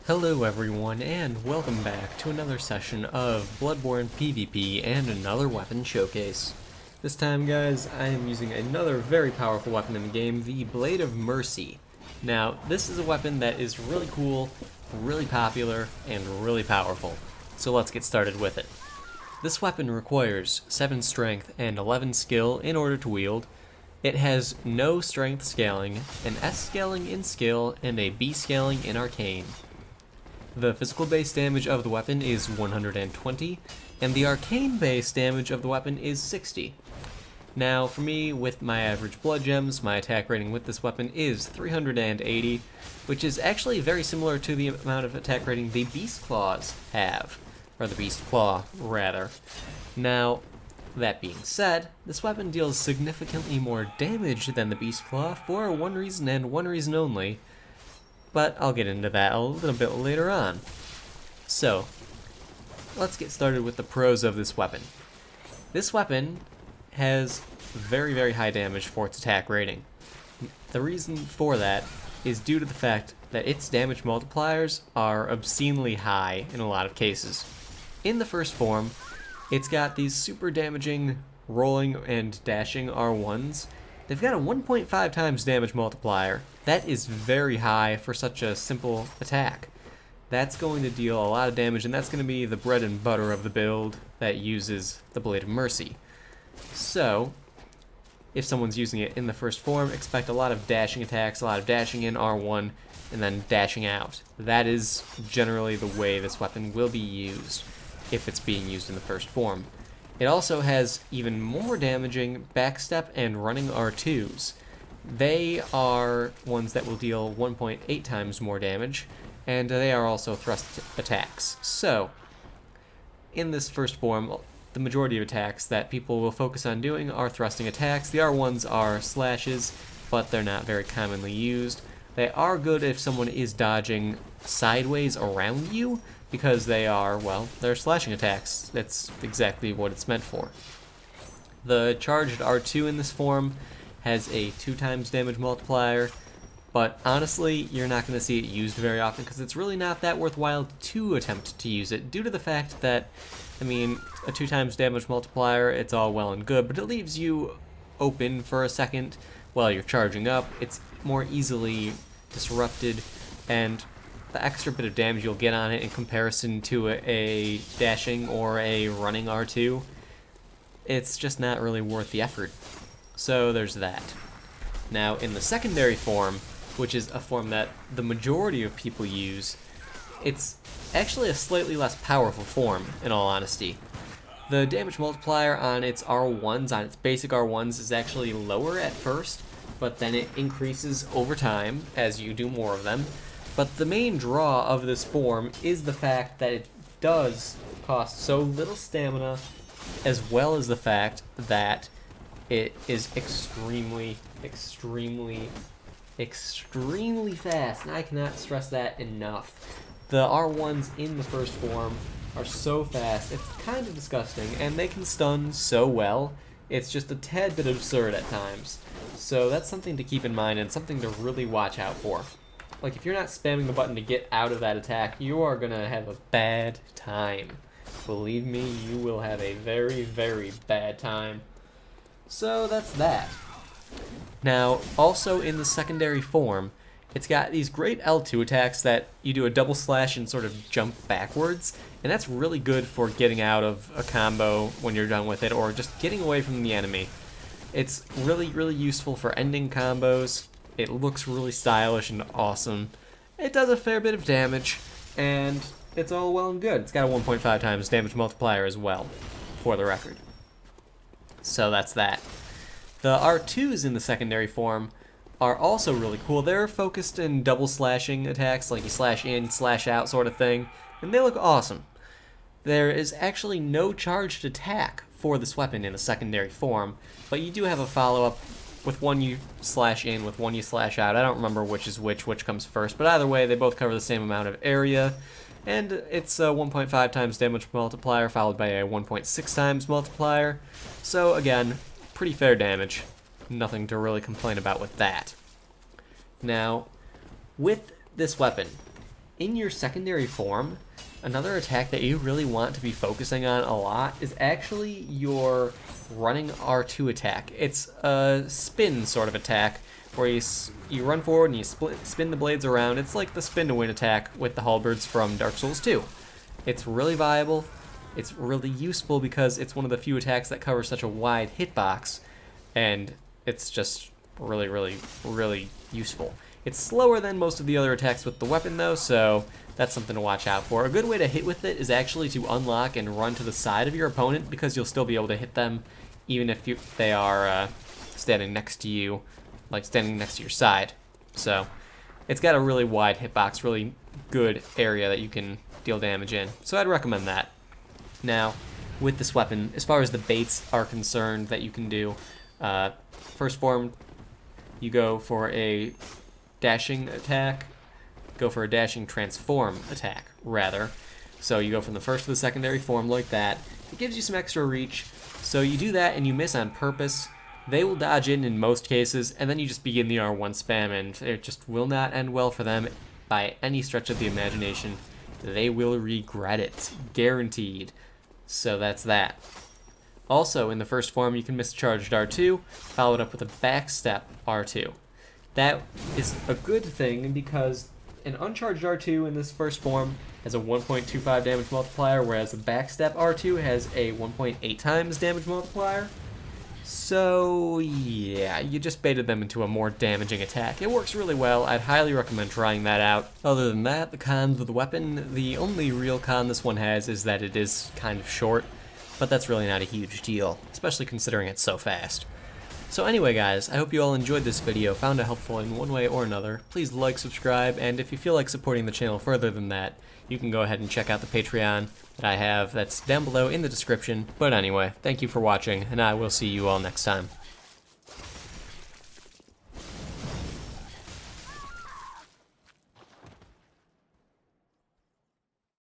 Hello everyone, and welcome back to another session of Bloodborne PvP and another weapon showcase. This time, guys, I am using another very powerful weapon in the game, the Blade of Mercy. Now, this is a weapon that is really cool, really popular, and really powerful, so let's get started with it. This weapon requires 7 strength and 11 skill in order to wield. It has no strength scaling, an S scaling in skill, and a B scaling in arcane. The physical base damage of the weapon is 120, and the arcane base damage of the weapon is 60. Now, for me, with my average blood gems, my attack rating with this weapon is 380, which is actually very similar to the amount of attack rating the Beast Claws have, or the Beast Claw, rather. Now, that being said, this weapon deals significantly more damage than the Beast Claw for one reason and one reason only, but I'll get into that a little bit later on. So, let's get started with the pros of this weapon. This weapon has very, very high damage for its attack rating. The reason for that is due to the fact that its damage multipliers are obscenely high in a lot of cases. In the first form, it's got these super damaging rolling and dashing R1s. They've got a 1.5 times damage multiplier. That is very high for such a simple attack. That's going to deal a lot of damage, and that's going to be the bread and butter of the build that uses the Blade of Mercy. So, if someone's using it in the first form, expect a lot of dashing attacks, a lot of dashing in R1, and then dashing out. That is generally the way this weapon will be used if it's being used in the first form. It also has even more damaging backstep and running R2s. They are ones that will deal 1.8 times more damage, and they are also thrust attacks. So, in this first form, the majority of attacks that people will focus on doing are thrusting attacks. The R1s are slashes, but they're not very commonly used. They are good if someone is dodging sideways around you, because they are, well, they're slashing attacks. That's exactly what it's meant for. The charged R2 in this form has a 2 times damage multiplier, but honestly, you're not going to see it used very often because it's really not that worthwhile to attempt to use it, due to the fact that, I mean, a 2 times damage multiplier, it's all well and good, but it leaves you open for a second while you're charging up. It's more easily disrupted, and the extra bit of damage you'll get on it in comparison to a dashing or a running R2, it's just not really worth the effort. So there's that. Now, in the secondary form, which is a form that the majority of people use, it's actually a slightly less powerful form, in all honesty. The damage multiplier on its R1s, on its basic R1s, is actually lower at first, but then it increases over time as you do more of them. But the main draw of this form is the fact that it does cost so little stamina, as well as the fact that it is extremely fast, and I cannot stress that enough. The R1s in the first form are so fast, it's kind of disgusting, and they can stun so well, it's just a tad bit absurd at times. So that's something to keep in mind and something to really watch out for. Like, if you're not spamming the button to get out of that attack, you are gonna have a bad time. Believe me, you will have a very, very bad time. So that's that. Now, also in the secondary form, it's got these great L2 attacks that you do a double slash and sort of jump backwards, and that's really good for getting out of a combo when you're done with it, or just getting away from the enemy. It's really, really useful for ending combos. It looks really stylish and awesome. It does a fair bit of damage, and it's all well and good. It's got a 1.5 times damage multiplier as well, for the record. So that's that. The R2s in the secondary form are also really cool. They're focused in double slashing attacks, like you slash in, slash out sort of thing, and they look awesome. There is actually no charged attack for this weapon in the secondary form, but you do have a follow-up. With one you slash in, with one you slash out. I don't remember which is which comes first, but either way, they both cover the same amount of area, and it's a 1.5 times damage multiplier followed by a 1.6 times multiplier. So again, pretty fair damage. Nothing to really complain about with that. Now, with this weapon, in your secondary form, another attack that you really want to be focusing on a lot is actually your running R2 attack. It's a spin sort of attack where you run forward and you spin the blades around. It's like the spin to win attack with the halberds from Dark Souls 2. It's really viable. It's really useful because it's one of the few attacks that covers such a wide hitbox, and it's just really, really, really useful. It's slower than most of the other attacks with the weapon though, so that's something to watch out for. A good way to hit with it is actually to unlock and run to the side of your opponent, because you'll still be able to hit them even if they are standing next to you, like standing next to your side. So it's got a really wide hitbox, really good area that you can deal damage in. So I'd recommend that. Now, with this weapon, as far as the baits are concerned that you can do, first form, you go for a dashing attack, go for a dashing transform attack, rather. So you go from the first to the secondary form like that. It gives you some extra reach, so you do that and you miss on purpose. They will dodge in most cases, and then you just begin the R1 spam, and it just will not end well for them by any stretch of the imagination. They will regret it, guaranteed. So that's that. Also, in the first form, you can miss charged R2, followed up with a backstep R2. That is a good thing because an uncharged R2 in this first form has a 1.25 damage multiplier, whereas the backstep R2 has a 1.8 times damage multiplier. So yeah, you just baited them into a more damaging attack. It works really well. I'd highly recommend trying that out. Other than that, the cons of the weapon, the only real con this one has is that it is kind of short, but that's really not a huge deal, especially considering it's so fast. So anyway guys, I hope you all enjoyed this video, found it helpful in one way or another. Please like, subscribe, and if you feel like supporting the channel further than that, you can go ahead and check out the Patreon that I have that's down below in the description. But anyway, thank you for watching, and I will see you all next time.